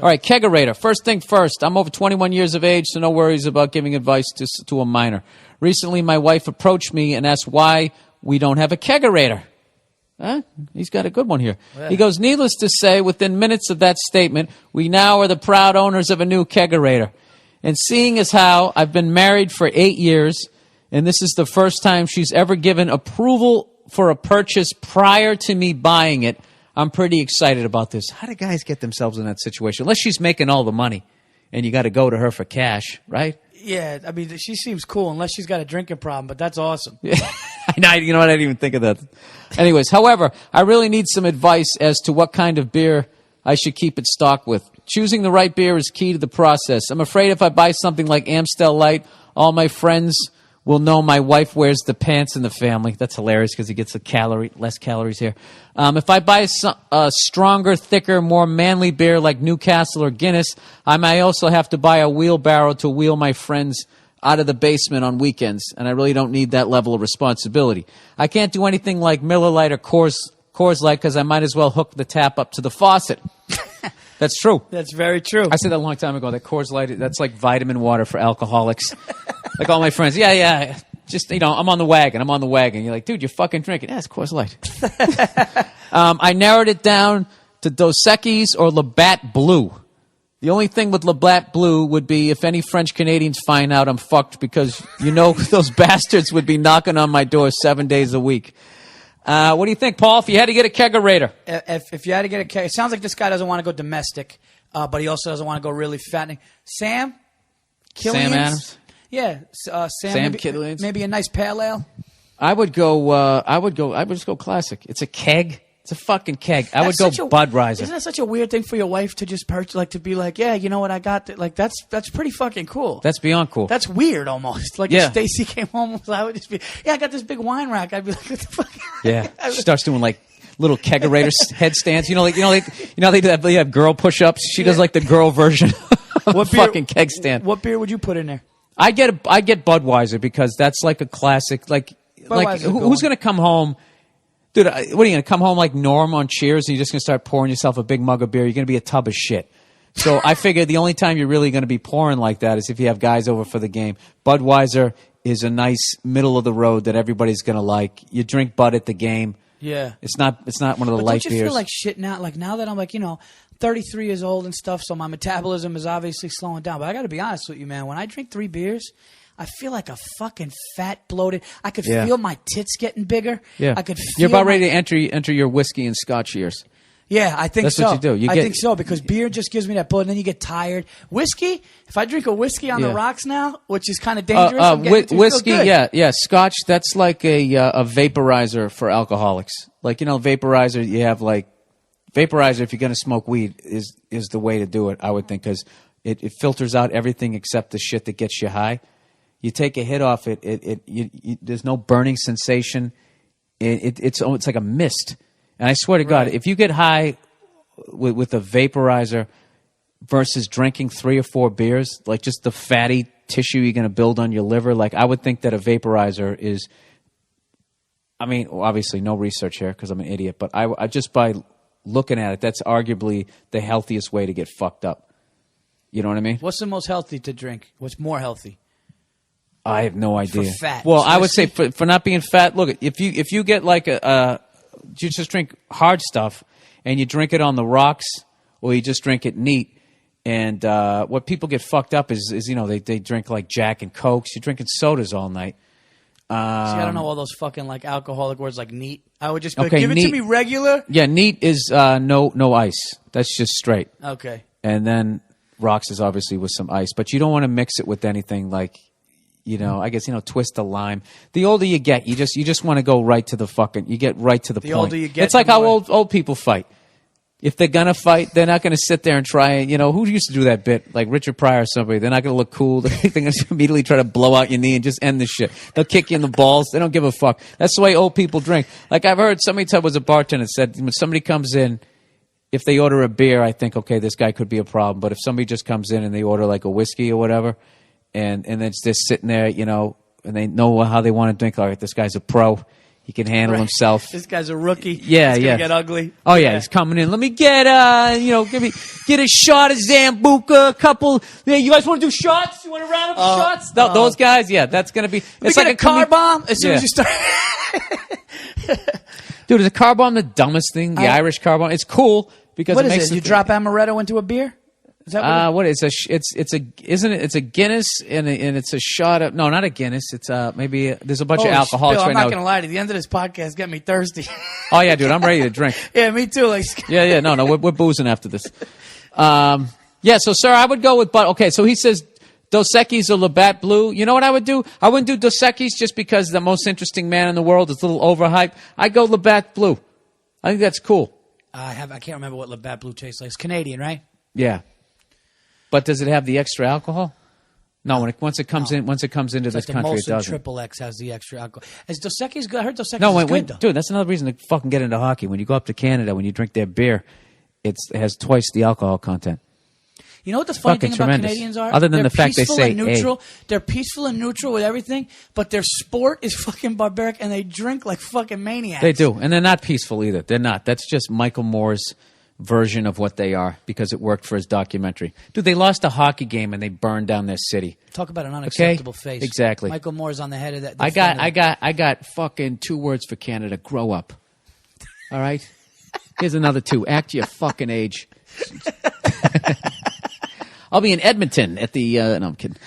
All right, Kegerator. First thing first, I'm over 21 years of age, so no worries about giving advice to a minor. Recently, my wife approached me and asked why we don't have a Kegerator. Huh? He's got a good one here. Yeah. He goes, needless to say, within minutes of that statement, we now are the proud owners of a new Kegerator. And seeing as how I've been married for 8 years, and this is the first time she's ever given approval for a purchase prior to me buying it, I'm pretty excited about this. How do guys get themselves in that situation? Unless she's making all the money, and you got to go to her for cash, right? Yeah, I mean, she seems cool, unless she's got a drinking problem, but that's awesome. You know what? I didn't even think of that. Anyways, however, I really need some advice as to what kind of beer I should keep it stocked with. Choosing the right beer is key to the process. I'm afraid if I buy something like Amstel Light, all my friends will know my wife wears the pants in the family. That's hilarious because he gets less calories here. If I buy a stronger, thicker, more manly beer like Newcastle or Guinness, I may also have to buy a wheelbarrow to wheel my friends out of the basement on weekends, and I really don't need that level of responsibility. I can't do anything like Miller Lite or Coors Light because I might as well hook the tap up to the faucet. That's true. That's very true. I said that a long time ago, that Coors Light, that's like vitamin water for alcoholics. Like all my friends, yeah, just, I'm on the wagon. You're like, dude, you're fucking drinking. Yeah, it's Coors Light. I narrowed it down to Dos Equis or Labatt Blue. The only thing with Labatt Blue would be if any French Canadians find out I'm fucked because, those bastards would be knocking on my door 7 days a week. What do you think, Paul, if you had to get a Kegerator? If you had to get a Keg, it sounds like this guy doesn't want to go domestic, but he also doesn't want to go really fattening. Sam Adams? Yeah, Sam Killians. Maybe a nice pale ale. I would just go classic. It's a keg. It's a fucking keg. I would go Budweiser. Isn't that such a weird thing for your wife to just purchase, like to be like, yeah, you know what, I got that. Like that's pretty fucking cool. That's beyond cool. That's weird almost. Like if Stacy came home, I would just be, yeah, I got this big wine rack. I'd be like, what the fuck? Yeah, she starts doing like little Kegerator headstands. They have girl push-ups. She does like the girl version. What fucking keg stand? What beer would you put in there? I get Budweiser because that's like a classic. Like who's going to come home? Dude, what are you going to come home like Norm on Cheers and you're just going to start pouring yourself a big mug of beer? You're going to be a tub of shit. So I figure the only time you're really going to be pouring like that is if you have guys over for the game. Budweiser is a nice middle of the road that everybody's going to like. You drink Bud at the game. Yeah. It's not one of the light beers. Don't you feel like shit now? Like now that I'm like, 33 years old and stuff, so my metabolism is obviously slowing down. But I got to be honest with you, man. When I drink 3 beers, I feel like a fucking fat, bloated. I could feel my tits getting bigger. Yeah. I could feel You're about ready to enter your whiskey and scotch years. Yeah, I think so. That's what you do. I think so because beer just gives me that bloat, and then you get tired. Whiskey, if I drink a whiskey on the rocks now, which is kind of dangerous, whiskey, yeah, scotch. That's like a vaporizer for alcoholics. Like vaporizer, you have like vaporizer. If you're going to smoke weed, is the way to do it. I would think because it filters out everything except the shit that gets you high. You take a hit off it. There's no burning sensation. It's like a mist. And I swear to God, if you get high with a vaporizer versus drinking 3 or 4 beers, like just the fatty tissue you're going to build on your liver, like I would think that a vaporizer is. I mean, obviously, no research here because I'm an idiot, but I just by looking at it, that's arguably the healthiest way to get fucked up. You know what I mean? What's the most healthy to drink? What's more healthy? I have no idea. For fat. Well, I would say for not being fat. Look, if you get like you just drink hard stuff and you drink it on the rocks, or you just drink it neat. And what people get fucked up is they drink like Jack and Cokes. You're drinking sodas all night. See, I don't know all those fucking like alcoholic words like neat. I would just be like, give it to me regular. Yeah, neat is no ice. That's just straight. Okay. And then rocks is obviously with some ice, but you don't want to mix it with anything like. I guess, twist a lime. The older you get, you just want to go right to the you get right to the point. The older you get, it's like how old people fight. If they're going to fight, they're not going to sit there and try, who used to do that bit? Like Richard Pryor or somebody. They're not going to look cool. They're going to immediately try to blow out your knee and just end the shit. They'll kick you in the balls. They don't give a fuck. That's the way old people drink. Like I've heard somebody was a bartender that said when somebody comes in, if they order a beer, I think, okay, this guy could be a problem. But if somebody just comes in and they order like a whiskey or whatever, and then it's just sitting there, and they know how they want to drink. All right, this guy's a pro. He can handle himself. This guy's a rookie. Yeah, it's yeah. gonna get ugly. Oh yeah, he's coming in. Let me get get a shot of Zambuca, a couple. Yeah, you guys want to do shots? You want to round up the shots? Those guys, yeah, that's gonna be. It's like a car bomb as soon as you start. Dude, is a car bomb the dumbest thing? The Irish car bomb. It's cool because What it is makes it? You drop amaretto into a beer? Is that what It's a Guinness and it's a shot of not a Guinness. It's maybe there's a bunch of alcoholics Bill, right I'm now. not gonna lie to you. The end of this podcast get me thirsty. Oh yeah, dude, I'm ready to drink. Yeah, me too. Like, Yeah, no, we're boozing after this. Yeah, so sir, I would go with okay. So he says Dos Equis or Labatt Blue. You know what I would do? I wouldn't do Dos Equis just because the most interesting man in the world is a little overhyped. I go Labatt Blue. I think that's cool. I can't remember what Labatt Blue tastes like. It's Canadian, right? Yeah. But does it have the extra alcohol? No, once it comes into this Like country, it the Molson doesn't. Triple X has the extra alcohol. Is Dos Equis good? I heard Dos Equis No, is good, though. dude, that's another reason to fucking get into hockey. When you go up to Canada, when you drink their beer, it has twice the alcohol content. You know what the funny Fucking thing about tremendous. Canadians are? Other than They're the fact they peaceful say, and neutral. They're peaceful and neutral with everything, but their sport is fucking barbaric, and they drink like fucking maniacs. They do, and they're not peaceful either. They're not. That's just Michael Moore's version of what they are because it worked for his documentary. Dude, they lost a hockey game and they burned down their city. Talk about an unacceptable face. Exactly. Michael Moore's on the head of that. I got fucking 2 words for Canada. Grow up. All right? Here's another 2. Act your fucking age. I'll be in Edmonton at the no, I'm kidding.